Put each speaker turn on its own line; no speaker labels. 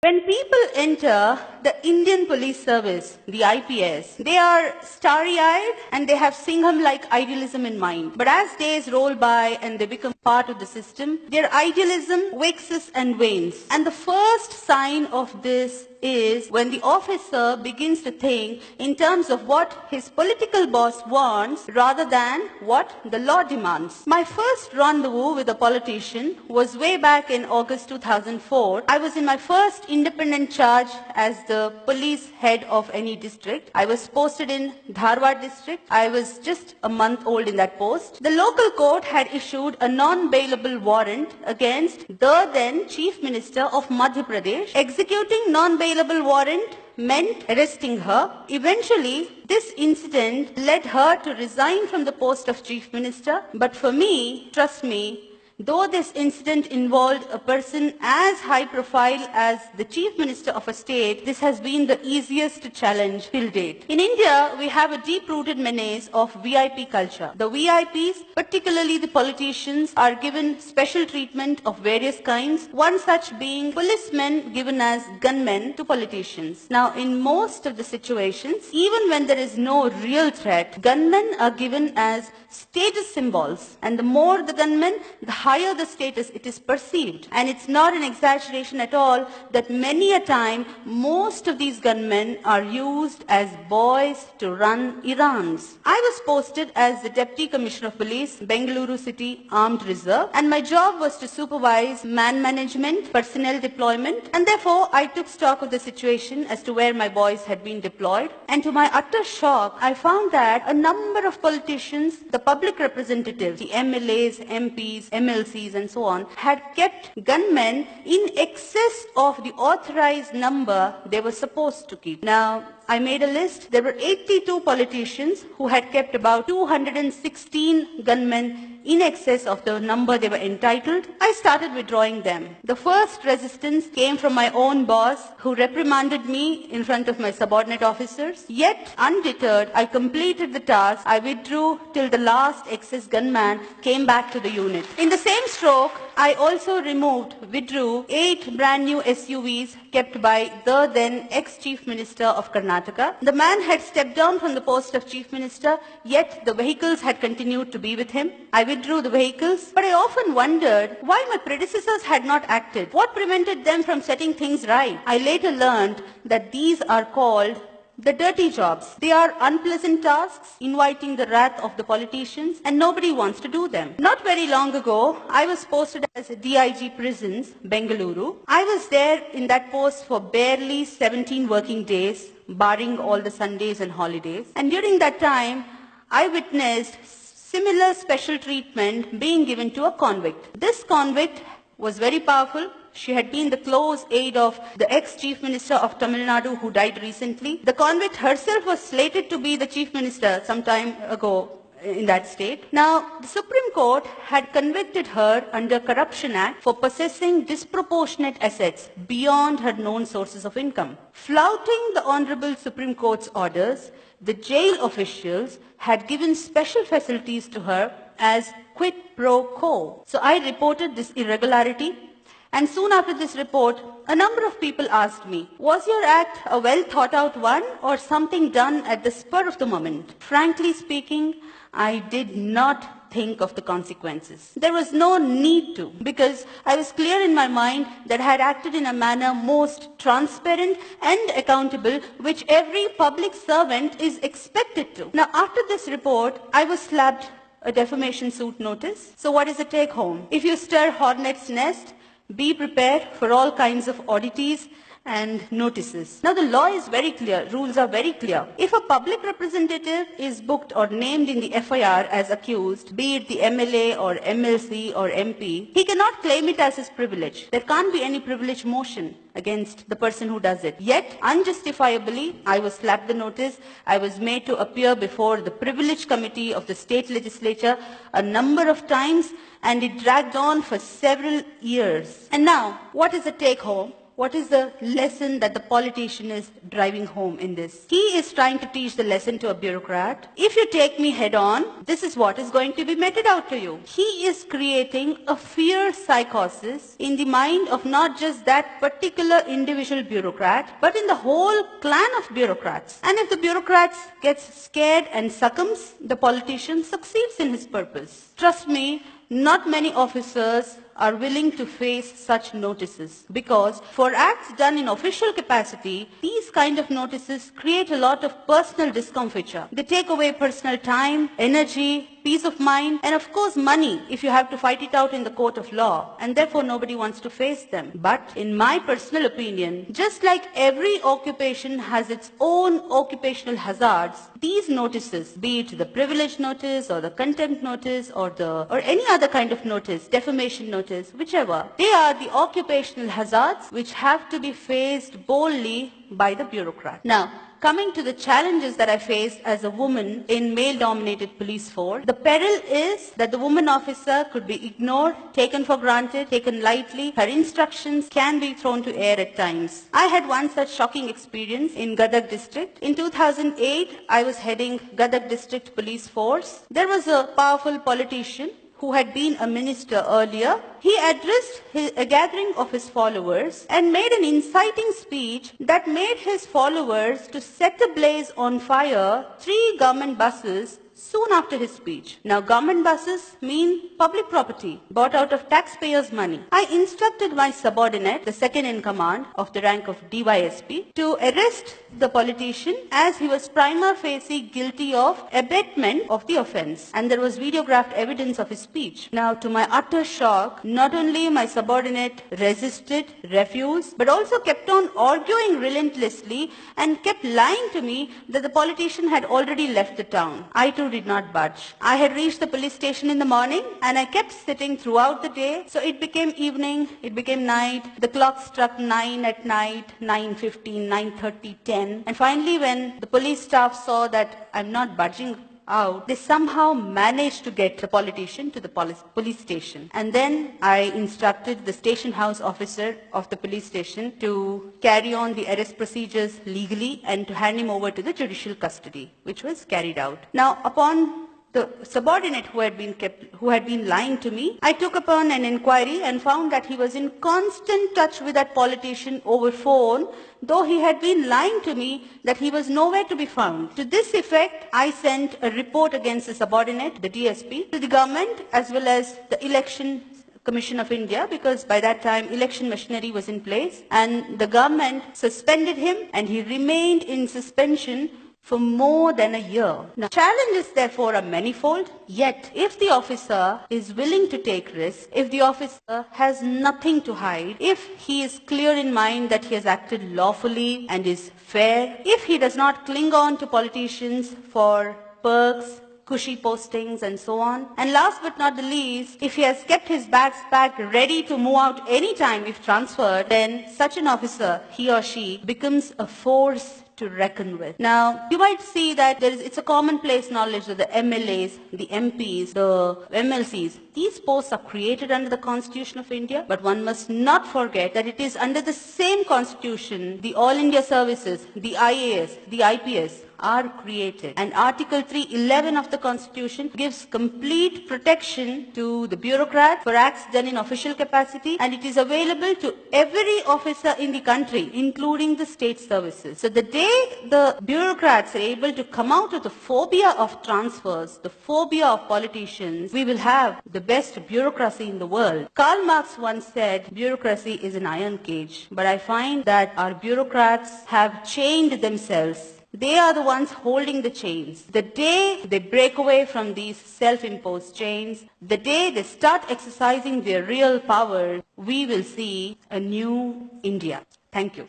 When people enter the Indian Police Service, the IPS, they are starry-eyed and they have Singham-like idealism in mind. But as days roll by and they become part of the system, their idealism waxes and wanes. And the first sign of this is when the officer begins to think in terms of what his political boss wants rather than what the law demands. My first rendezvous with a politician was way back in August 2004. I was in my first independent charge as the police head of any district. I was posted in Dharwad district. I was just a month old in that post. The local court had issued a non-bailable warrant against the then Chief Minister of Madhya Pradesh. Executing non-bailable warrant meant arresting her. Eventually, this incident led her to resign from the post of Chief Minister. But for me, trust me, though this incident involved a person as high profile as the Chief Minister of a state, this has been the easiest to challenge till date. In India, we have a deep-rooted menace of VIP culture. The VIPs, particularly the politicians, are given special treatment of various kinds, one such being policemen given as gunmen to politicians. Now, in most of the situations, even when there is no real threat, gunmen are given as status symbols. And the more the gunmen, the higher the status it is perceived. And it's not an exaggeration at all that many a time, most of these gunmen are used as boys to run errands. I was posted as the Deputy Commissioner of Police, Bengaluru City Armed Reserve, and my job was to supervise man management, personnel deployment, and therefore I took stock of the situation as to where my boys had been deployed. And to my utter shock, I found that a number of politicians, the public representatives, the MLAs, MPs, MLCs and so on, had kept gunmen in excess of the authorized number they were supposed to keep. Now, I made a list. There were 82 politicians who had kept about 216 gunmen in excess of the number they were entitled. I started withdrawing them. The first resistance came from my own boss, who reprimanded me in front of my subordinate officers. Yet, undeterred, I completed the task. I withdrew till the last excess gunman came back to the unit. In the same stroke, I also withdrew 8 brand new SUVs kept by the then ex-Chief Minister of Karnataka. The man had stepped down from the post of Chief Minister, yet the vehicles had continued to be with him. I withdrew the vehicles, but I often wondered why my predecessors had not acted. What prevented them from setting things right? I later learned that these are called the dirty jobs. They are unpleasant tasks, inviting the wrath of the politicians, and nobody wants to do them. Not very long ago, I was posted as DIG Prisons, Bengaluru. I was there in that post for barely 17 working days, barring all the Sundays and holidays. And during that time, I witnessed similar special treatment being given to a convict. This convict was very powerful. She had been the close aide of the ex-Chief Minister of Tamil Nadu who died recently. The convict herself was slated to be the Chief Minister some time ago in that state. Now, the Supreme Court had convicted her under Corruption Act for possessing disproportionate assets beyond her known sources of income. Flouting the Honorable Supreme Court's orders, the jail officials had given special facilities to her as quid pro quo. So I reported this irregularity. And soon after this report, a number of people asked me, was your act a well thought out one or something done at the spur of the moment? Frankly speaking, I did not think of the consequences. There was no need to, because I was clear in my mind that I had acted in a manner most transparent and accountable, which every public servant is expected to. Now, after this report, I was slapped a defamation suit notice. So what is the take home? If you stir hornet's nest, be prepared for all kinds of oddities and notices. Now the law is very clear, rules are very clear. If a public representative is booked or named in the FIR as accused, be it the MLA or MLC or MP, he cannot claim it as his privilege. There can't be any privilege motion against the person who does it. Yet, unjustifiably, I was slapped the notice. I was made to appear before the privilege committee of the state legislature a number of times, and it dragged on for several years. And now, what is the take home? what is the lesson that the politician is driving home in this? He is trying to teach the lesson to a bureaucrat. If you take me head on, this is what is going to be meted out to you. He is creating a fear psychosis in the mind of not just that particular individual bureaucrat, but in the whole clan of bureaucrats. And if the bureaucrat gets scared and succumbs, the politician succeeds in his purpose. Trust me, not many officers are willing to face such notices, because for acts done in official capacity, these kind of notices create a lot of personal discomfiture. They take away personal time, energy, peace of mind, and of course money if you have to fight it out in the court of law, and therefore nobody wants to face them. But in my personal opinion, just like every occupation has its own occupational hazards, these notices, be it the privilege notice or the contempt notice or any other kind of notice, defamation notice, whichever, they are the occupational hazards which have to be faced boldly by the bureaucrat. Now, coming to the challenges that I faced as a woman in male-dominated police force, the peril is that the woman officer could be ignored, taken for granted, taken lightly. Her instructions can be thrown to air at times. I had one such shocking experience in Gadag district. In 2008, I was heading Gadag district police force. There was a powerful politician who had been a minister earlier. He addressed a gathering of his followers and made an inciting speech that made his followers to set ablaze on fire 3 government buses soon after his speech. Now, government buses mean public property bought out of taxpayers' money. I instructed my subordinate, the second in command of the rank of DYSP, to arrest the politician as he was prima facie guilty of abetment of the offense, and there was videographed evidence of his speech. Now, to my utter shock, not only my subordinate resisted, refused, but also kept on arguing relentlessly and kept lying to me that the politician had already left the town. I too did not budge. I had reached the police station in the morning and I kept sitting throughout the day. So it became evening, it became night. The clock struck 9 at night, 9:15, 9:30, 10. And finally when the police staff saw that I'm not budging out, they somehow managed to get the politician to the police station. And then I instructed the station house officer of the police station to carry on the arrest procedures legally and to hand him over to the judicial custody, which was carried out. Now, upon the subordinate who had been lying to me, I took upon an inquiry and found that he was in constant touch with that politician over phone, though he had been lying to me that he was nowhere to be found. To this effect, I sent a report against the subordinate, the DSP, to the government as well as the Election Commission of India, because by that time election machinery was in place, and the government suspended him and he remained in suspension for more than a year. Now, challenges therefore are manifold, yet if the officer is willing to take risks, if the officer has nothing to hide, if he is clear in mind that he has acted lawfully and is fair, if he does not cling on to politicians for perks, cushy postings and so on, and last but not the least, if he has kept his bags packed ready to move out anytime if transferred, then such an officer, he or she, becomes a force to reckon with. Now, you might see that it's a commonplace knowledge that the MLAs, the MPs, the MLCs, these posts are created under the Constitution of India, but one must not forget that it is under the same Constitution, the All India Services, the IAS, the IPS, are created. And Article 311 of the Constitution gives complete protection to the bureaucrat for acts done in official capacity, and it is available to every officer in the country, including the state services. So the day the bureaucrats are able to come out of the phobia of transfers, the phobia of politicians, we will have the best bureaucracy in the world. Karl Marx once said, bureaucracy is an iron cage, but I find that our bureaucrats have chained themselves. They are the ones holding the chains. The day they break away from these self-imposed chains, the day they start exercising their real power, we will see a new India. Thank you.